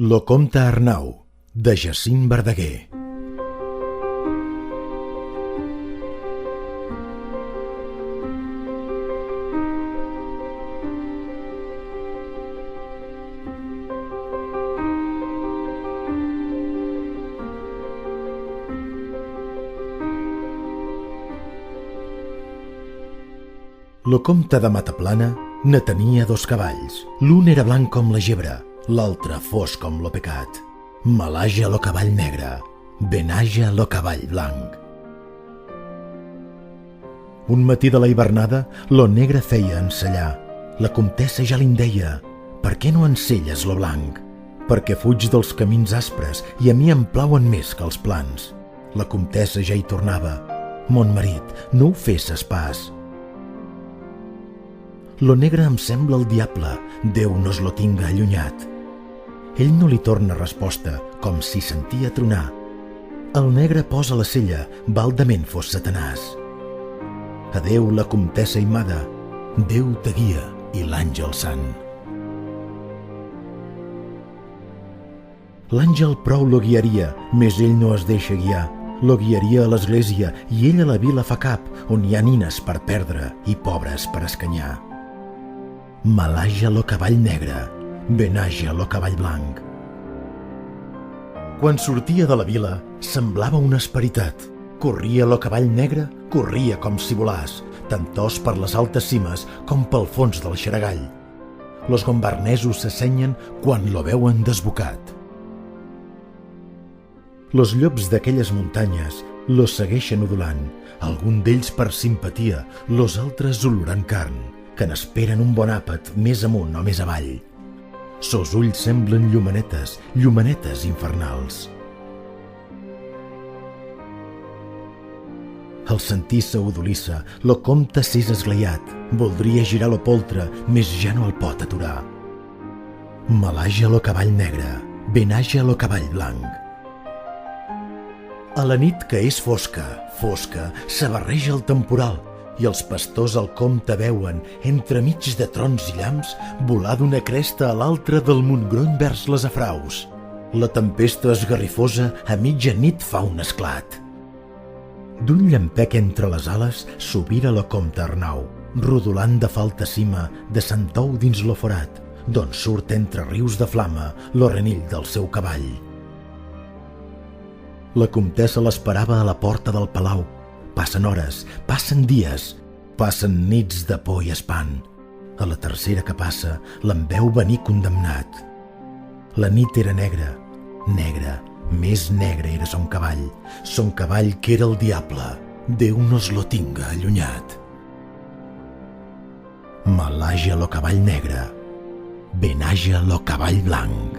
Lo comte Arnau, de Jacint Verdaguer. Lo comte de Mataplana ne tenia 2 cavalls. L'un era blanc com la gebre, l'altre fosc com lo pecat. Malaja lo cavall negre, benaja lo cavall blanc. Un matí de la hivernada, lo negre feia ensellar. La comtessa ja li'n deia: «Per què no enselles lo blanc? Perquè fuig dels camins aspres i a mi em plauen més que els plans». La comtessa ja hi tornava: «Mon marit, no ho fesses pas. Lo negre em sembla el diable, Déu no es lo tinga allunyat». Ell no li torna resposta, com si sentia tronar. El negre posa la cella, baldament fos Satanàs. Adéu la comtessa aimada, Déu te guia i l'àngel sant. L'àngel prou lo guiaria, més ell no es deixa guiar. Lo guiaria a l'església i ell a la vila fa cap, on hi ha nines per perdre i pobres per escanyar. Malaja lo cavall negre, benaja lo cavall blanc. Quan sortia de la vila, semblava una esperitat. Corria lo cavall negre, corria com si volàs, tantós per les altes cimes com pel fons del xaragall. Los gombarnesos s'assenyen quan lo veuen desbocat. Los llops d'aquelles muntanyes lo segueixen udolant, algun d'ells per simpatia, los altres olorant carn, que n'esperen un bon àpat més amunt o més avall. Sos ulls semblen llumanetes, llumanetes infernals. Al sentir-se udolissa, lo comte s'és esglaiat. Voldria girar lo poltre, més ja no el pot aturar. Malaja lo cavall negre, benaja lo cavall blanc. A la nit que és fosca, fosca, s'abarreja el temporal, i els pastors el comte veuen, entremig de trons i llamps, volar d'una cresta a l'altra del Montgrony vers les Afraus. La tempesta esgarrifosa a mitja nit fa un esclat. D'un llampec entre les ales s'obira lo comte Arnau, rodolant de falta cima de Sant Ou dins lo forat, d'on surt entre rius de flama lo renill del seu cavall. La comtessa l'esperava a la porta del palau. Passen hores, passen dies, passen nits de por i espant. A la tercera que passa, l'en veu venir condemnat. La nit era negra, negra, més negre era son cavall que era el diable, Déu no es lo tinga allunyat. Malaja lo cavall negre, benaja lo cavall blanc.